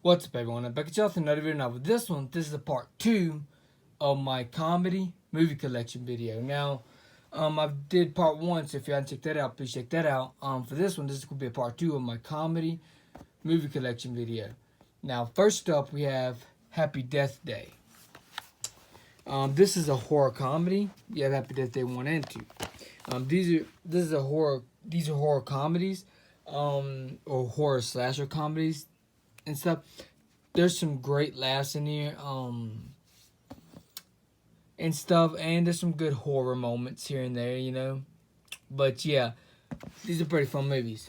What's up, everyone? I'm back at y'all with another video. Now, with this is a part 2 of my comedy movie collection video. Now, I did part 1, so if you haven't checked that out, please check that out. For this one, this is going to be a part 2 of my comedy movie collection video. Now, first up, we have Happy Death Day. This is a horror comedy. You have Happy Death Day 1 and 2. These are horror comedies, or horror slasher comedies and stuff. There's some great laughs in here, and stuff, and there's some good horror moments here and there, you know. But yeah, these are pretty fun movies.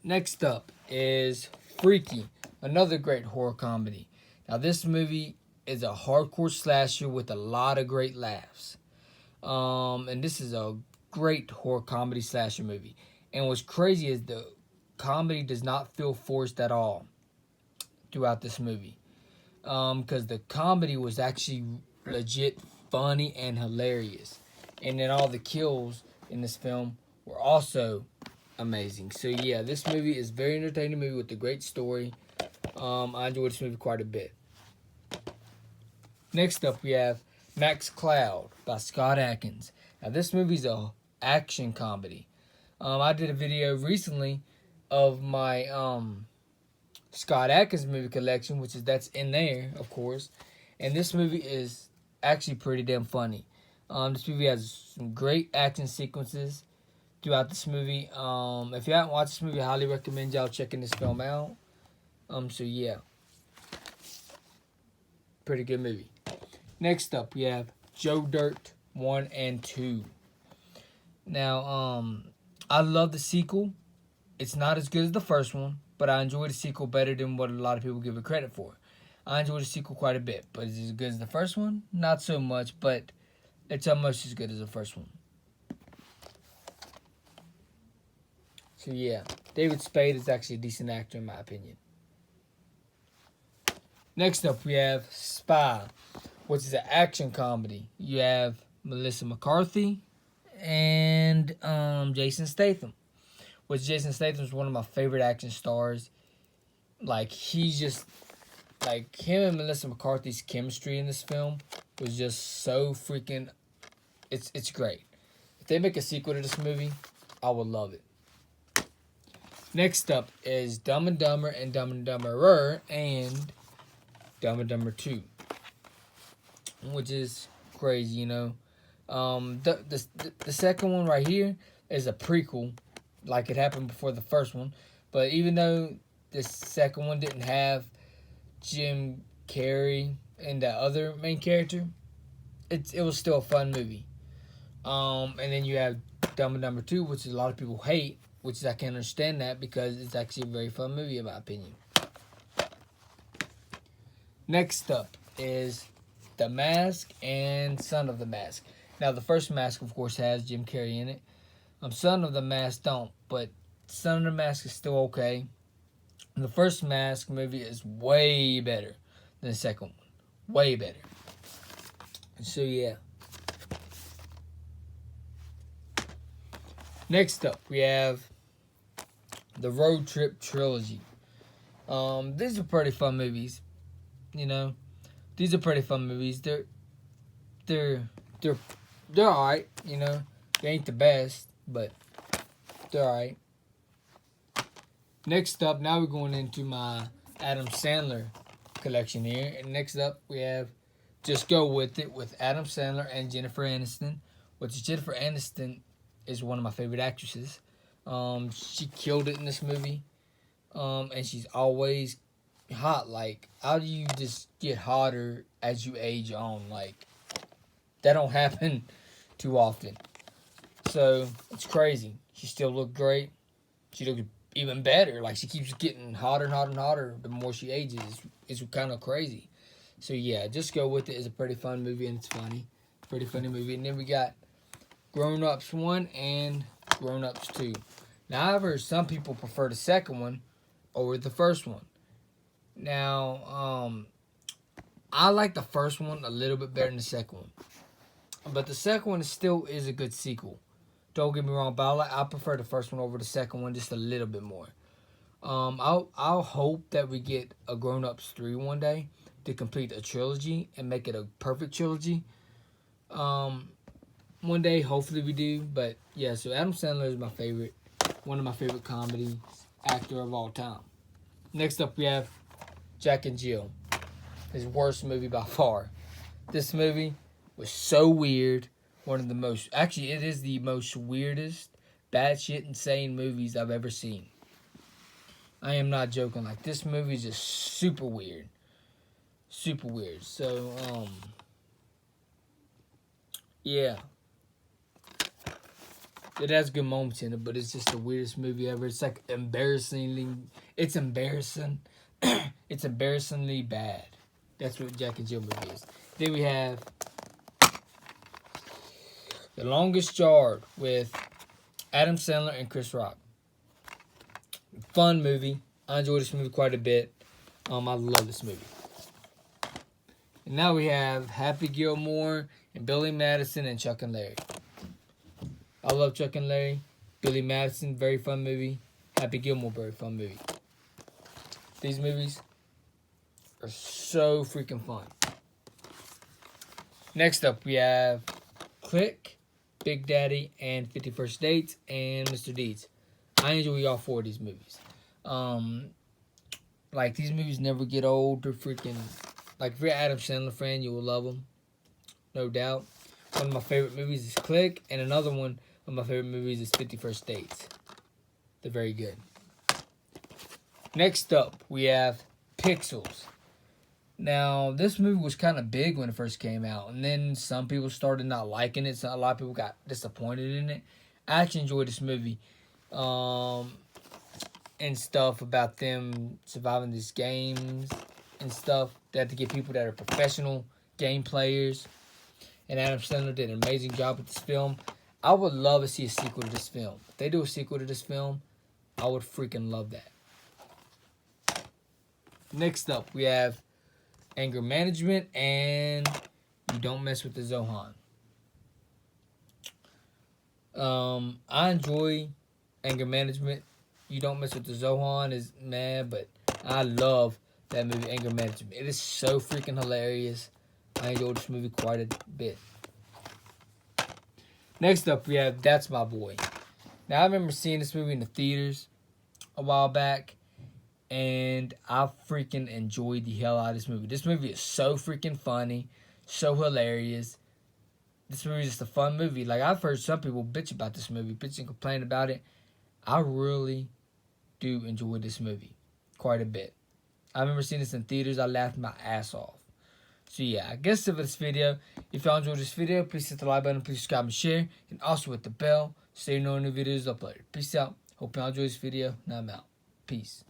Next up is Freaky, another great horror comedy. Now, this movie is a hardcore slasher with a lot of great laughs. And this is a great horror comedy slasher movie. And what's crazy is the comedy does not feel forced at all throughout this movie, because the comedy was actually legit funny and hilarious, and then all the kills in this film were also amazing. So yeah, this movie is a very entertaining movie with a great story. I enjoyed this movie quite a bit. Next up, we have Max Cloud by Scott Adkins. Now, this movie's a action comedy. I did a video recently of my Scott Adkins movie collection, that's in there, of course. And this movie is actually pretty damn funny. This movie has some great action sequences throughout this movie. If you haven't watched this movie, I highly recommend y'all checking this film out. So yeah, pretty good movie. Next up, we have Joe Dirt 1 and 2. Now, I love the sequel. It's not as good as the first one, but I enjoy the sequel better than what a lot of people give it credit for. I enjoy the sequel quite a bit, but is it as good as the first one? Not so much, but it's almost as good as the first one. So yeah, David Spade is actually a decent actor in my opinion. Next up, we have Spy, which is an action comedy. You have Melissa McCarthy and Jason Statham. Which Jason Statham is one of my favorite action stars. Like, he's just, like, him and Melissa McCarthy's chemistry in this film was just so freaking, it's great. If they make a sequel to this movie, I would love it. Next up is Dumb and Dumber and Dumb and Dumberer and Dumb and Dumber 2, which is crazy, you know. The second one right here is a prequel, like it happened before the first one. But even though the second one didn't have Jim Carrey and the other main character, it was still a fun movie. And then you have Dumb and Dumber 2, which a lot of people hate, which I can understand that because it's actually a very fun movie in my opinion. Next up is The Mask and Son of the Mask. Now, the first Mask, of course, has Jim Carrey in it. Son of the Mask don't, but Son of the Mask is still okay. And the first Mask movie is way better than the second one. Way better. So, yeah. Next up, we have the Road Trip Trilogy. These are pretty fun movies. You know, these are pretty fun movies. They're alright. You know, they ain't the best, but they're alright. Next up, now we're going into my Adam Sandler collection here. And next up, we have Just Go With It with Adam Sandler and Jennifer Aniston. Which Jennifer Aniston is one of my favorite actresses. She killed it in this movie. And she's always hot. Like, how do you just get hotter as you age on? Like, that don't happen too often. So, it's crazy. She still looked great. She looked even better. Like, she keeps getting hotter and hotter and hotter the more she ages. It's kind of crazy. So, yeah, Just Go With It is a pretty fun movie, and it's funny. Pretty funny movie. And then we got Grown Ups 1 and Grown Ups 2. Now, however, some people prefer the second one over the first one. Now, I like the first one a little bit better than the second one. But the second one still is a good sequel. Don't get me wrong, but I prefer the first one over the second one just a little bit more. I'll hope that we get a Grown Ups 3 one day to complete a trilogy and make it a perfect trilogy. One day, hopefully we do. But yeah, so Adam Sandler is my favorite, one of my favorite comedy actor of all time. Next up, we have Jack and Jill, his worst movie by far. This movie was so weird. One of the most, actually, it is the most weirdest, batshit insane movies I've ever seen. I am not joking. Like, this movie is just super weird. Super weird. So, yeah. It has good moments in it, but it's just the weirdest movie ever. It's like embarrassingly, it's embarrassing. It's embarrassingly bad. That's what Jack and Jill movie is. Then we have The Longest Yard with Adam Sandler and Chris Rock. Fun movie. I enjoy this movie quite a bit. I love this movie. And now we have Happy Gilmore and Billy Madison and Chuck and Larry. I love Chuck and Larry. Billy Madison, very fun movie. Happy Gilmore, very fun movie. These movies are so freaking fun. Next up, we have Click, Big Daddy, and 50 First Dates, and Mr. Deeds. I enjoy all 4 of these movies. Like, these movies never get old. They're freaking... Like, if you're an Adam Sandler fan, you will love them. No doubt. One of my favorite movies is Click, and another one of my favorite movies is 50 First Dates. They're very good. Next up, we have Pixels. Now, this movie was kind of big when it first came out, and then some people started not liking it, so a lot of people got disappointed in it. I actually enjoyed this movie, and stuff about them surviving these games and stuff. They had to get people that are professional game players, and Adam Sandler did an amazing job with this film. I would love to see a sequel to this film. If they do a sequel to this film, I would freaking love that. Next up, we have Anger Management and You Don't Mess with the Zohan. I enjoy Anger Management. You Don't Mess with the Zohan is mad, but I love that movie, Anger Management. It is so freaking hilarious. I enjoyed this movie quite a bit. Next up, we have That's My Boy. Now, I remember seeing this movie in the theaters a while back, and I freaking enjoyed the hell out of this movie. This movie is so freaking funny, so hilarious. This movie is just a fun movie. Like, I've heard some people bitch about this movie, bitch and complain about it. I really do enjoy this movie quite a bit. I remember seeing this in theaters. I laughed my ass off. So yeah, I guess for this video, if y'all enjoyed this video, please hit the like button, please subscribe and share, and also hit the bell so you know when new videos uploaded. Peace out. Hope y'all enjoyed this video, and I'm out. Peace.